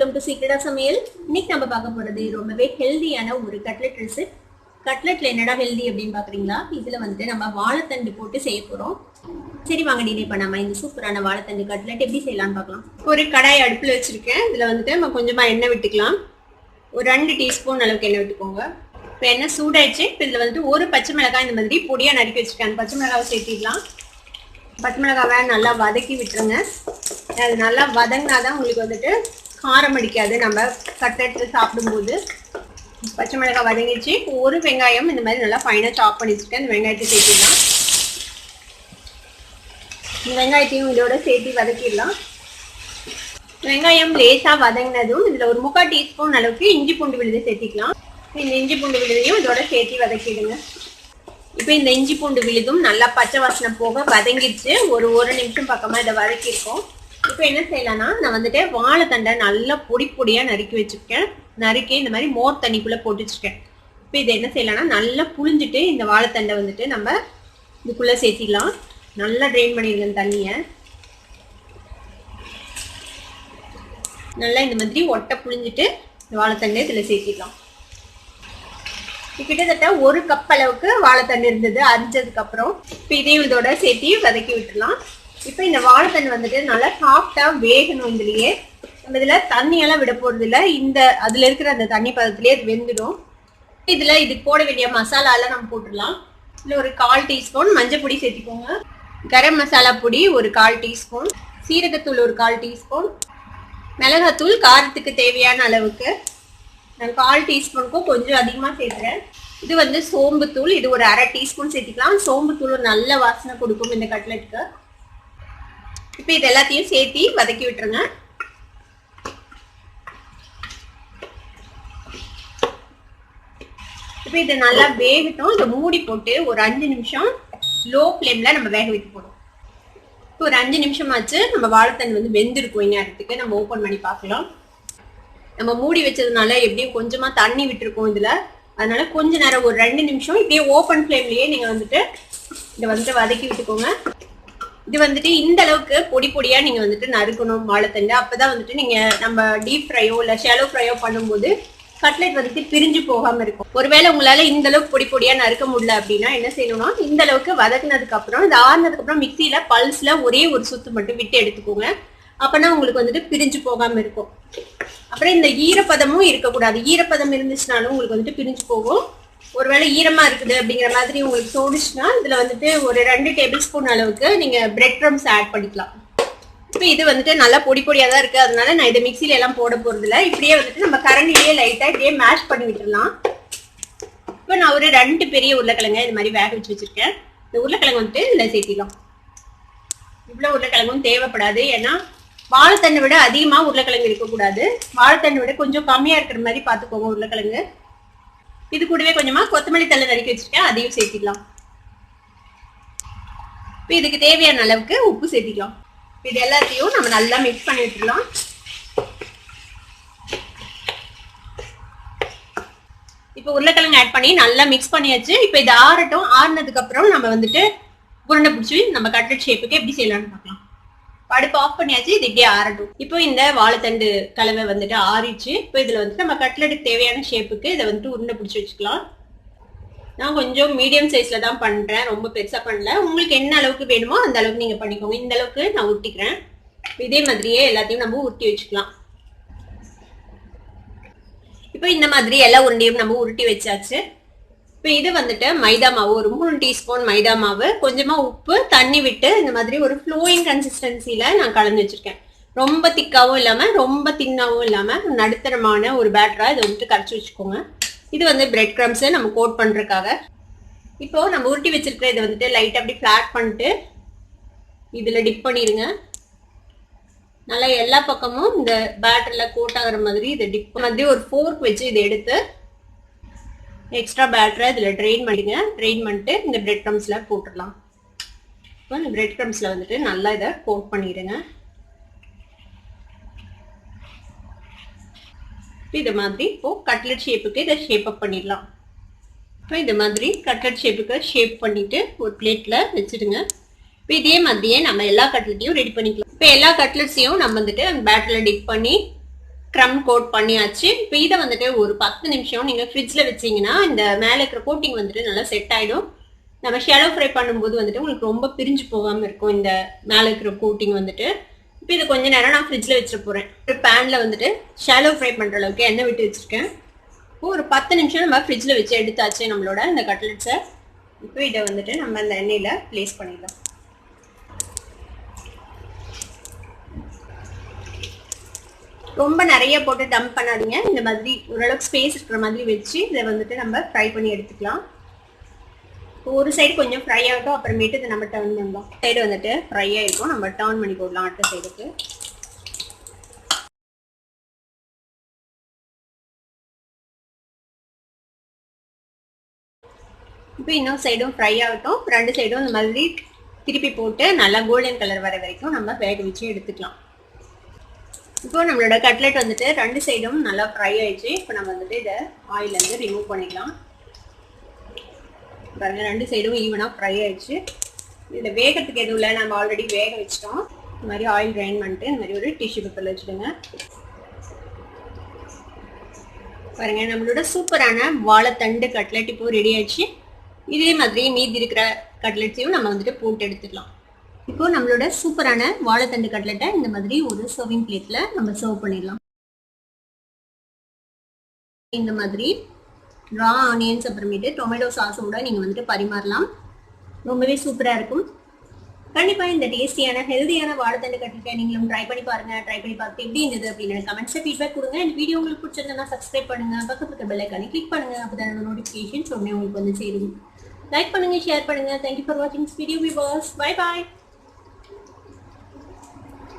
Welcome to secret of சமையல். இன்னைக்கு நம்ம பார்க்க போறது ரொம்பவே ஹெல்தியான ஒரு கட்லெட் ரெசிபி. கட்லெட்ல என்னடா ஹெல்தி அப்படின்னு பாக்குறீங்களா? இதுல வந்துட்டு நம்ம வாழைத்தண்டு போட்டு செய்ய போறோம். சரி வாங்க டிலே பண்ணாம இந்த சூப்பரான வாழைத்தண்டு கட்லெட் எப்படி செய்யலாம்னு பார்க்கலாம். ஒரு கடாய் அடுப்புல வச்சிருக்கேன். இதுல வந்துட்டு நம்ம கொஞ்சமா எண்ணெய் விட்டுக்கலாம். ஒரு 2 டீஸ்பூன் அளவுக்கு எண்ணெய் விட்டுக்கோங்க. இப்போ எண்ணெய் சூடாயிடுச்சு. இப்போ இதுல வந்துட்டு ஒரு பச்சை மிளகாய் இந்த மாதிரி பொடியா நறுக்கி வச்சிருக்கேன். பச்சை மிளகாவை சேர்த்திடலாம். பச்சை மிளகாவை நல்லா வதக்கி விட்டுருங்க. அது நல்லா வதங்கினாதான் உங்களுக்கு வந்துட்டு காரம் அடிக்காது. நம்ம கட்லெட் சாப்பிடும்போது பச்சை மிளகாய் வதங்கிடுச்சு. ஒரு வெங்காயம் இந்த மாதிரி நல்லா ஃபைனாக சாப் பண்ணி வச்சுருக்கேன். இந்த வெங்காயத்தை சேர்த்திடலாம். இந்த வெங்காயத்தையும் இதோட சேர்த்து வதக்கிடலாம். வெங்காயம் லேசாக வதங்கினதும் இதில் ஒரு 3/4 டீஸ்பூன் அளவுக்கு இஞ்சி பூண்டு விழுது சேர்த்திக்கலாம். இந்த இஞ்சி பூண்டு விழுதையும் இதோட சேர்த்து வதக்கிடுங்க. இப்போ இந்த இஞ்சி பூண்டு விழுதும் நல்லா பச்சை வாசனை போக வதங்கிடுச்சு. ஒரு நிமிஷம் பக்கமாக இதை வதக்கியிருக்கோம். இப்போ என்ன செய்யலாம்னா, நான் வந்துட்டு வாழைத்தண்டை நல்லா பொடியாக நறுக்கி வச்சுருக்கேன். நறுக்கி இந்த மாதிரி மோர் தண்ணிக்குள்ளே போட்டு வச்சுருக்கேன். இப்போ இதை என்ன செய்யலாம்னா, நல்லா புழிஞ்சிட்டு இந்த வாழைத்தண்டை வந்துட்டு நம்ம இதுக்குள்ளே சேர்த்திடலாம். நல்லா ட்ரெயின் பண்ணிடுங்க தண்ணியை. நல்லா இந்த மாதிரி ஒட்டை புழிஞ்சிட்டு இந்த வாழைத்தண்டை இதில் சேர்த்திடலாம். கிட்டத்தட்ட 1 கப் அளவுக்கு வாழைத்தண்டு இருந்தது அரிஞ்சதுக்கு அப்புறம். இப்போ இதையும் இதோட சேர்த்து வதக்கி விட்டுலாம். இப்போ இந்த வாழைத்தண்டு வந்துட்டு நல்லா சாஃப்டா வேகணும். இதுலயே நம்ம இதுல தண்ணியெல்லாம் விட போறது இல்லை. அதுல இருக்கிற அந்த தண்ணி பதத்திலேயே அது வெந்துடும். இதுல இதுக்கு போட வேண்டிய மசாலா எல்லாம் நம்ம போட்டுடலாம். இதுல ஒரு 1/4 டீஸ்பூன் மஞ்சள் பொடி சேர்த்துக்கோங்க. கரம் மசாலா பொடி ஒரு 1/4 டீஸ்பூன், சீரகத்தூள் ஒரு 1/4 டீஸ்பூன், மிளகாத்தூள் காரத்துக்கு தேவையான அளவுக்கு நான் 1/4 டீஸ்பூனுக்கும் கொஞ்சம் அதிகமாக சேர்க்குறேன். இது வந்து சோம்பு தூள், இது ஒரு 1/2 டீஸ்பூன் சேர்த்துக்கலாம். சோம்பு தூள் ஒரு நல்ல வாசனை கொடுக்கும் இந்த கட்லெட்டுக்கு. இப்போ இது எல்லாத்தையும் சேர்த்து வதக்கி விட்டுருங்க. இப்போ இது நல்லா வேகட்டும். இதை மூடி போட்டு ஒரு 5 நிமிஷம் லோ ஃப்ளேமில் நம்ம வேக வைக்க போகிறோம். இப்போ ஒரு 5 நிமிஷம் ஆச்சு. நம்ம வாழைத்தண்டு வந்து வெந்திருக்கும். இந்நேரத்துக்கு நம்ம ஓப்பன் பண்ணி பார்க்கலாம். நம்ம மூடி வச்சதுனால எப்படியும் கொஞ்சமா தண்ணி விட்டுருக்கோம் இதுல. அதனால கொஞ்ச நேரம் ஒரு 2 நிமிஷம் இப்படியே ஓப்பன் ஃப்ளேம்லயே நீங்க வந்துட்டு இதை வந்துட்டு வதக்கி விட்டுக்கோங்க. இது வந்துட்டு இந்த அளவுக்கு பொடியா நீங்க வந்துட்டு நறுக்கணும் வாழைத்தண்டு. அப்பதான் வந்துட்டு நீங்க நம்ம டீப் ஃப்ரையோ இல்ல ஷாலோ ஃப்ரையோ பண்ணும்போது கட்லெட் வந்துட்டு பிரிஞ்சு போகாம இருக்கும். ஒருவேளை உங்களால இந்த அளவுக்கு பொடியா நறுக்க முடியல அப்படின்னா என்ன செய்யணும்னா, இந்த அளவுக்கு வதக்குனதுக்கு அப்புறம் இது ஆறுனதுக்கு அப்புறம் மிக்சியில பல்ஸ்ல ஒரே ஒரு சுத்து மட்டும் விட்டு எடுத்துக்கோங்க. அப்பனா உங்களுக்கு வந்துட்டு பிரிஞ்சு போகாம இருக்கும். அப்புறம் இந்த ஈரப்பதமும் இருக்கக்கூடாது. ஈரப்பதம் இருந்துச்சுனாலும் உங்களுக்கு வந்துட்டு பிரிஞ்சு போகும். ஒருவேளை ஈரமா இருக்குது அப்படிங்கிற மாதிரி உங்களுக்கு தோணுச்சுன்னா இதுல வந்துட்டு ஒரு 2 டேபிள் ஸ்பூன் அளவுக்கு நீங்க பிரெட் க்ரம்ஸ் ஆட் பண்ணிக்கலாம். இப்போ இது வந்துட்டு நல்லா பொடியா தான் இருக்கு. அதனால நான் இதை மிக்சியில எல்லாம் போட போறது இல்லை. இப்படியே வந்துட்டு நம்ம கரண்டிலேயே லைட்டா இப்படியே மேஷ் பண்ணி விட்டுடலாம். இப்போ நான் ஒரு 2 பெரிய உருளைக்கிழங்கு இது மாதிரி வேக வச்சு வச்சிருக்கேன். இந்த உருளைக்கிழங்கு வந்துட்டு இதுல சேர்த்திடலாம். இவ்வளவு உருளைக்கிழங்கும் தேவைப்படாது. ஏன்னா வாழைத்தண்டை விட அதிகமா உருளைக்கிழங்கு இருக்கக்கூடாது. வாழைத்தண்டை விட கொஞ்சம் கம்மியா இருக்கிற மாதிரி பாத்துக்கோங்க உருளைக்கிழங்கு. இது கூடவே கொஞ்சமா கொத்தமல்லி தழை நறுக்கி வச்சிருக்கேன். அதையும் சேர்த்திடலாம். இப்போ இதுக்கு தேவையான அளவுக்கு உப்பு சேர்த்திக்கலாம். இது எல்லாத்தையும் நம்ம நல்லா மிக்ஸ் பண்ணி விட்டுடலாம். இப்போ உருளைக்கிழங்கு ஆட் பண்ணி நல்லா மிக்ஸ் பண்ணியாச்சு. இப்போ இது ஆறட்டும். ஆறுனதுக்கு அப்புறம் நம்ம வந்துட்டு உருண்டை பிடிச்சி நம்ம கட்லெட் ஷேப்புக்கு எப்படி செய்யலாம்னு பார்க்கலாம். அடுப்பு ஆஃப் பண்ணியாச்சு. இது இப்படியே ஆறட்டும். இப்போ இந்த வாழைத்தண்டு கலவை வந்துட்டு ஆறிடுச்சு. இப்போ இதுல வந்துட்டு நம்ம கட்லெட்டுக்கு தேவையான ஷேப்புக்கு இதை வந்துட்டு உருண்டை பிடிச்சி வச்சுக்கலாம். நான் கொஞ்சம் மீடியம் சைஸ்ல தான் பண்றேன், ரொம்ப பெருசா பண்ணல. உங்களுக்கு என்ன அளவுக்கு வேணுமோ அந்த அளவுக்கு நீங்க பண்ணிக்கோங்க. இந்த அளவுக்கு நான் உருட்டிக்கிறேன். இதே மாதிரியே எல்லாத்தையும் நம்ம உருட்டி வச்சுக்கலாம். இப்போ இந்த மாதிரி எல்லா உருண்டையும் நம்ம உருட்டி வச்சாச்சு. இப்போ இது வந்துட்டு மைதா மாவு ஒரு 3 டீஸ்பூன் மைதா மாவு, கொஞ்சமா உப்பு, தண்ணி விட்டு இந்த மாதிரி ஒரு ஃப்ளோயிங் கன்சிஸ்டன்சில நான் கலந்து வச்சிருக்கேன். ரொம்ப திக்காவும் இல்லாம ரொம்ப தின்னாவும் இல்லாம நடுத்தரமான ஒரு பேட்டரா இதை வந்துட்டு கரைச்சி வச்சுக்கோங்க. இது வந்து பிரெட் க்ரம்ஸ் நம்ம கோட் பண்றதுக்காக. இப்போ நம்ம உருட்டி வச்சிருக்கிற இதை வந்துட்டு லைட்டா அப்படி ஃபிளாட் பண்ணிட்டு இதுல டிப் பண்ணிடுங்க. நல்லா எல்லா பக்கமும் இந்த பேட்டர்ல கோட் ஆகிற மாதிரி இதை டிப் மாதிரி ஒரு ஃபோர்க் வச்சு இதை எடுத்து எக்ஸ்ட்ரா பேட்டரை இதில் ட்ரெயின் பண்ணிடுங்க. ட்ரெயின் பண்ணிட்டு இந்த பிரெட் க்ரம்ஸ்ல போட்டுடலாம். இப்போ இந்த பிரெட் க்ரம்ஸ்ல வந்துட்டு நல்லா இதை கோட் பண்ணிடுங்க. இது மாதிரி இப்போ கட்லெட் ஷேப்புக்கு இதை ஷேப் அப் பண்ணிடலாம். இப்போ இது மாதிரி கட்லெட் ஷேப்புக்கு ஷேப் பண்ணிட்டு ஒரு பிளேட்ல வச்சுடுங்க. இப்போ இதே மாதிரியே நம்ம எல்லா கட்லெட்டையும் ரெடி பண்ணிக்கலாம். இப்போ எல்லா கட்லெட்ஸையும் நம்ம வந்துட்டு அந்த பேட்டர்ல டிப் பண்ணி க்ரம் கோட் பண்ணியாச்சு. இப்போ இதை வந்துட்டு ஒரு 10 நிமிஷம் நீங்க ஃப்ரிட்ஜ்ல வச்சீங்கன்னா இந்த மேல இருக்கிற கோட்டிங் வந்துட்டு நல்லா செட் ஆயிடும். நம்ம ஷாலோ ஃப்ரை பண்ணும்போது வந்துட்டு உங்களுக்கு ரொம்ப பிரிஞ்சு போகாம இருக்கும் இந்த மேல இருக்கிற கோட்டிங் வந்துட்டு. இப்போ இது கொஞ்ச நேரம் நான் ஃப்ரிட்ஜ்ல வச்சிட போறேன். ஒரு பேன்ல வந்துட்டு ஷாலோ ஃப்ரை பண்ற அளவுக்கு எண்ணெய் விட்டு வச்சிருக்கேன். இப்போ ஒரு 10 நிமிஷம் நம்ம ஃப்ரிட்ஜ்ல வச்சு எடுத்தாச்சு நம்மளோட இந்த கட்லெட்ஸை. இப்போ இதை வந்துட்டு நம்ம அந்த எண்ணெயில பிளேஸ் பண்ணிடலாம். ரொம்ப நிறைய போட்டு டம்ப் பண்ணாதீங்க. இந்த மாதிரி ஓரளவுக்கு ஸ்பேஸ் இருக்கிற மாதிரி வச்சு இதை வந்துட்டு நம்ம ஃப்ரை பண்ணி எடுத்துக்கலாம். ஒரு சைடு கொஞ்சம் ஃப்ரை ஆகட்டும், அப்புறமேட்டு இதை நம்ம டர்ன் பண்ணலாம். சைடு வந்துட்டு ஃப்ரை ஆகிருக்கும், நம்ம டர்ன் பண்ணி போடலாம் அடுத்த சைடுக்கு. இப்போ இன்னொரு சைடும் ஃப்ரை ஆகட்டும். 2 சைடும் இந்த மாதிரி திருப்பி போட்டு நல்லா கோல்டன் கலர் வர வரைக்கும் நம்ம வேக வச்சு எடுத்துக்கலாம். இப்போ நம்மளோட கட்லெட் வந்துட்டு 2 சைடும் நல்லா ஃப்ரை ஆயிடுச்சு. இப்போ நம்ம வந்துட்டு இதை ஆயிலேருந்து ரிமூவ் பண்ணிக்கலாம். பாருங்க 2 சைடும் ஈவனாக ஃப்ரை ஆயிடுச்சு. இதில் வேகத்துக்கு எதுவும் இல்லை, நம்ம ஆல்ரெடி வேக வச்சிட்டோம். இந்த மாதிரி ஆயில் ட்ரைன் பண்ணிட்டு இந்த மாதிரி ஒரு டிஷ்யூ பேப்பரில் வச்சுடுங்க. பாருங்க நம்மளோட சூப்பரான வாழைத்தண்டு கட்லெட் இப்போ ரெடி ஆயிடுச்சு. இதே மாதிரி மீதி இருக்கிற கட்லெட்ஸையும் நம்ம வந்துட்டு போட்டு எடுத்துக்கலாம். இப்போ நம்மளோட சூப்பரான வாழைத்தண்டு கட்லெட்டை இந்த மாதிரி ஒரு சர்விங் பிளேட்ல நம்ம சர்வ் பண்ணிடலாம். இந்த மாதிரி ரா ஆனியன்ஸ் அப்புறமேட்டு டொமேட்டோ சாஸோட நீங்க வந்துட்டு பரிமாறலாம். ரொம்பவே சூப்பரா இருக்கும். கண்டிப்பா இந்த டேஸ்டியான ஹெல்தியான வாழைத்தண்டு கட்லெட்டை நீங்களும் ட்ரை பண்ணி பாருங்க. ட்ரை பண்ணி பார்த்து எப்படி இருந்தது அப்படின்னு கமெண்ட்ஸ்ல ஃபீட்பேக் கொடுங்க. இந்த வீடியோ உங்களுக்கு பிடிச்சிருந்தா சப்ஸ்கிரைப் பண்ணுங்க, பக்கத்துல இருக்க பெல் ஐகானை கிளிக் பண்ணுங்க. அப்பதான் நோட்டிஃபிகேஷன்ஸ் உடனே உங்களுக்கு வந்து சேரும். லைக் பண்ணுங்க, ஷேர் பண்ணுங்க. தேங்க்யூ ஃபார் வாட்சிங் this video viewers. Bye bye.